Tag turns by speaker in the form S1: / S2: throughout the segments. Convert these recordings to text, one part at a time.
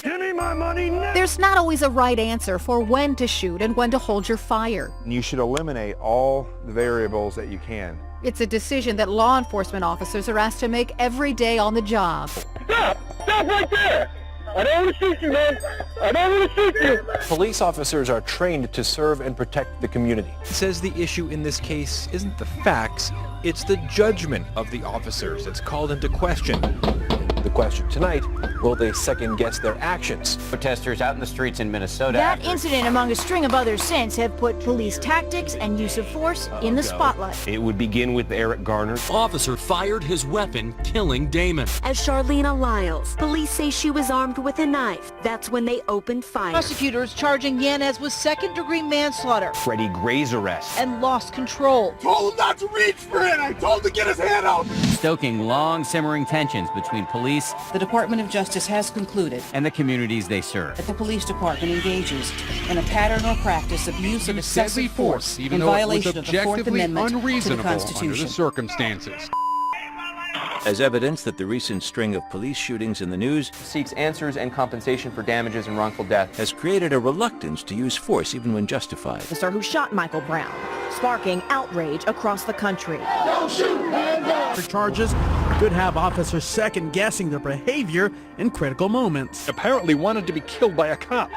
S1: Give me my money now!
S2: There's not always a right answer for when to shoot and when to hold your fire.
S3: You should eliminate all the variables that you can.
S2: It's a decision that law enforcement officers are asked to make every day on the job.
S1: Stop! Stop right there! I don't want to shoot you, man! I don't want to shoot you!
S4: Police officers are trained to serve and protect the community.
S5: He says the issue in this case isn't the facts, it's the judgment of the officers that's called into question.
S4: The question tonight, will they second-guess their actions?
S6: Protesters out in the streets in Minnesota.
S7: That incident, among a string of others since, have put police tactics and use of force in the spotlight.
S8: It would begin with Eric Garner.
S9: Officer fired his weapon, killing Damon.
S10: As Charlena Lyles, police say she was armed with a knife. That's when they opened fire.
S11: Prosecutors charging Yanez with second-degree manslaughter.
S8: Freddie Gray's arrest.
S11: And lost control.
S1: Told him not to reach for it! I told him to get his hand out!
S6: Stoking long simmering tensions between police.
S12: The Department of Justice has concluded
S6: and the communities they serve.
S12: that the police department engages in a pattern or practice of use of excessive force in violation of the Fourth Amendment to the Constitution.
S13: Under the circumstances.
S14: As evidence that the recent string of police shootings in the news
S4: Seeks answers and compensation for damages and wrongful death.
S14: has created a reluctance to use force even when justified.
S15: The officer who shot Michael Brown, sparking outrage across the country.
S1: Don't shoot! Hands up!
S16: The charges could have officers second-guessing their behavior in critical moments.
S13: Apparently wanted to be killed by a cop,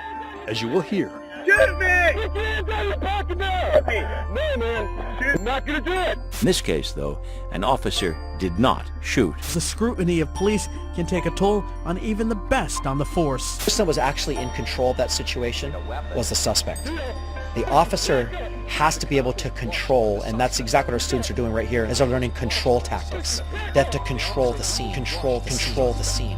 S13: as you will hear.
S1: Shoot me! Put your hands out of your pocket now! No, man. Shoot. I'm not gonna do it!
S14: In this case, though, an officer did not shoot.
S16: The scrutiny of police can take a toll on even the best on the force.
S17: The person that was actually in control of that situation was the suspect. The officer has to be able to control, and that's exactly what our students are doing right here, is they're learning control tactics. They have to control the scene, control the scene.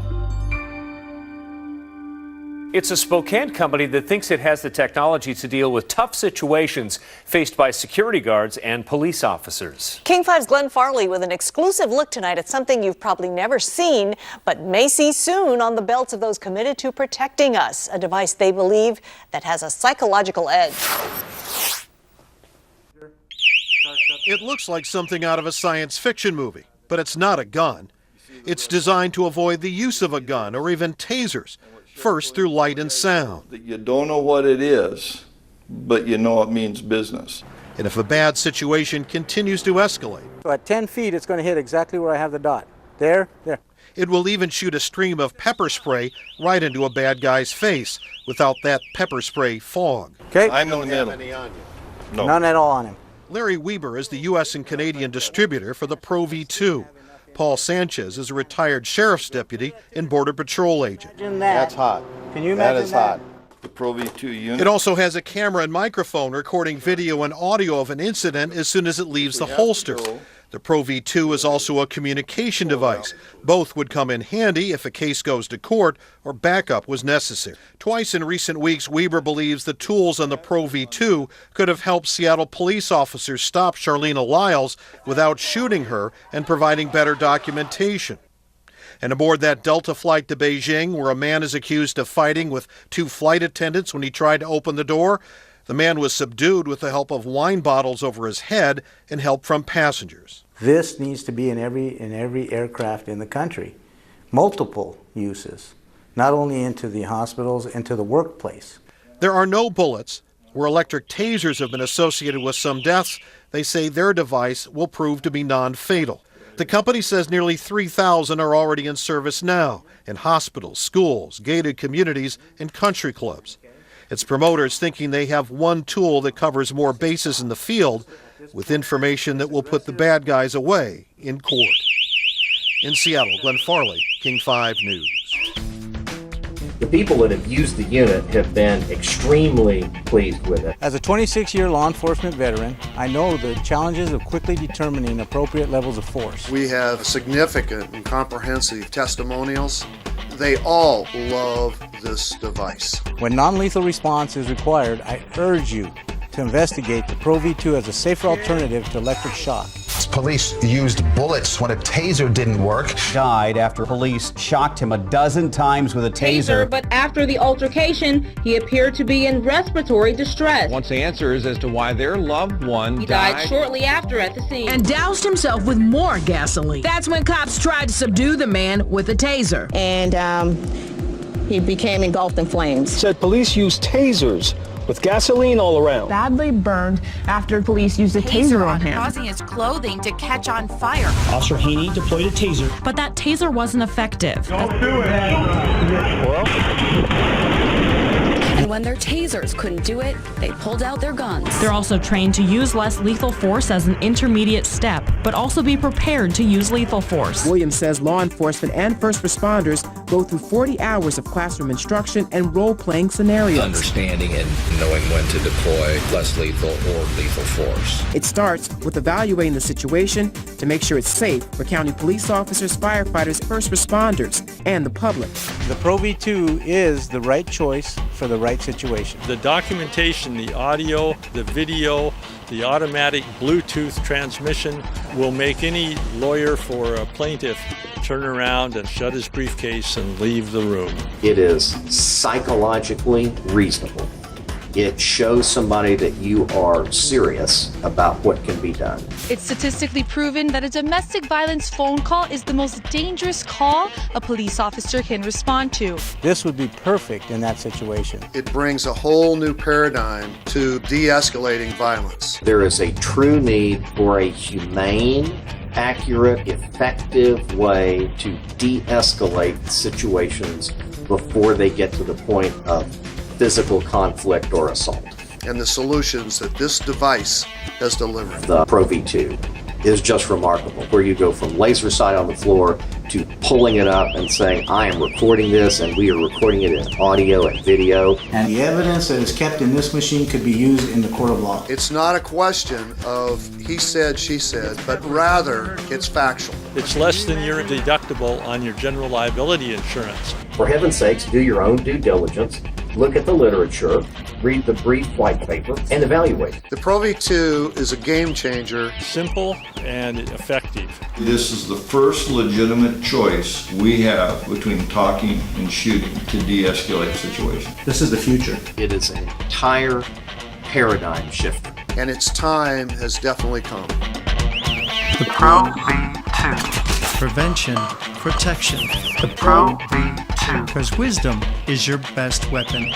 S18: It's a Spokane company that thinks it has the technology to deal with tough situations faced by security guards and police officers.
S19: King 5's Glenn Farley with an exclusive look tonight at something you've probably never seen, but may see soon on the belts of those committed to protecting us. A device they believe that has a psychological edge.
S20: It looks like something out of a science fiction movie, but it's not a gun. It's designed to avoid the use of a gun or even tasers. First through light and sound.
S21: You don't know what it is, but you know it means business.
S20: And if a bad situation continues to escalate.
S22: So at 10 feet, it's going to hit exactly where I have the dot. There.
S20: It will even shoot a stream of pepper spray right into a bad guy's face without that pepper spray fog.
S22: Okay.
S21: I'm in the middle.
S22: No. None at all on him.
S20: Larry Weber is the U.S. and Canadian distributor for the ProV2. Paul Sanchez is a retired sheriff's deputy and border patrol agent.
S21: That's hot.
S22: Can you imagine
S21: that? Is hot. The ProV2 unit.
S20: It also has a camera and microphone recording video and audio of an incident as soon as it leaves the holster. The ProV2 is also a communication device. Both would come in handy if a case goes to court or backup was necessary. Twice in recent weeks, Weber believes the tools on the ProV2 could have helped Seattle police officers stop Charlena Lyles without shooting her and providing better documentation. And aboard that Delta flight to Beijing, where a man is accused of fighting with two flight attendants when he tried to open the door, the man was subdued with the help of wine bottles over his head and help from passengers.
S22: This needs to be in every aircraft in the country. Multiple uses, not only into the hospitals, into the workplace.
S20: There are no bullets. Where electric tasers have been associated with some deaths, they say their device will prove to be non-fatal. The company says nearly 3,000 are already in service now in hospitals, schools, gated communities, and country clubs. Its promoters thinking they have one tool that covers more bases in the field with information that will put the bad guys away in court. In Seattle, Glenn Farley, King 5 News.
S23: The people that have used the unit have been extremely pleased with it.
S22: As a 26-year law enforcement veteran, I know the challenges of quickly determining appropriate levels of force.
S24: We have significant and comprehensive testimonials. They all love this device.
S22: When non-lethal response is required, I urge you to investigate the ProV2 as a safer alternative to electric shock.
S25: Police used bullets when a taser didn't work.
S6: Died after police shocked him a dozen times with a taser.
S26: But after the altercation, he appeared to be in respiratory distress.
S13: Wants answers as to why their loved one
S26: died shortly after at the scene.
S11: And doused himself with more gasoline. That's when cops tried to subdue the man with a taser.
S15: And
S2: he became engulfed in flames.
S3: Said police used tasers with gasoline all around.
S5: Badly burned after police used a taser on him.
S12: Causing his clothing to catch on fire.
S7: Officer Haney deployed a taser.
S9: But that taser wasn't effective.
S1: Don't do it.
S10: And when their tasers couldn't do it, they pulled out their guns.
S9: They're also trained to use less lethal force as an intermediate step, but also be prepared to use lethal force.
S27: Williams says law enforcement and first responders go through 40 hours of classroom instruction and role-playing scenarios.
S28: Understanding and knowing when to deploy less lethal or lethal force.
S27: It starts with evaluating the situation to make sure it's safe for county police officers, firefighters, first responders, and the public.
S22: The ProV2 is the right choice for the right situation.
S13: The documentation, the audio, the video, the automatic Bluetooth transmission will make any lawyer for a plaintiff turn around and shut his briefcase and leave the room.
S23: It is psychologically reasonable. It shows somebody that you are serious about what can be done.
S29: It's statistically proven that a domestic violence phone call is the most dangerous call a police officer can respond to.
S22: This would be perfect in that situation.
S24: It brings a whole new paradigm to de-escalating violence.
S23: There is a true need for a humane, accurate, effective way to de-escalate situations before they get to the point of physical conflict or assault.
S24: And the solutions that this device has delivered.
S23: The ProV2 is just remarkable, where you go from laser sight on the floor to pulling it up and saying, I am recording this, and we are recording it in audio and video.
S22: And the evidence that is kept in this machine could be used in the court of law.
S24: It's not a question of he said, she said, but rather it's factual.
S13: It's less than your deductible on your general liability insurance.
S23: For heaven's sakes, do your own due diligence, look at the literature, read the brief white paper, and evaluate.
S24: The ProV2 is a game changer.
S13: Simple and effective.
S21: This is the first legitimate choice we have between talking and shooting to de-escalate situations.
S22: This is the future.
S23: It is an entire paradigm shifter.
S24: And its time has definitely come.
S30: The ProV2. Prevention, protection. The ProV2. Because wisdom is your best weapon.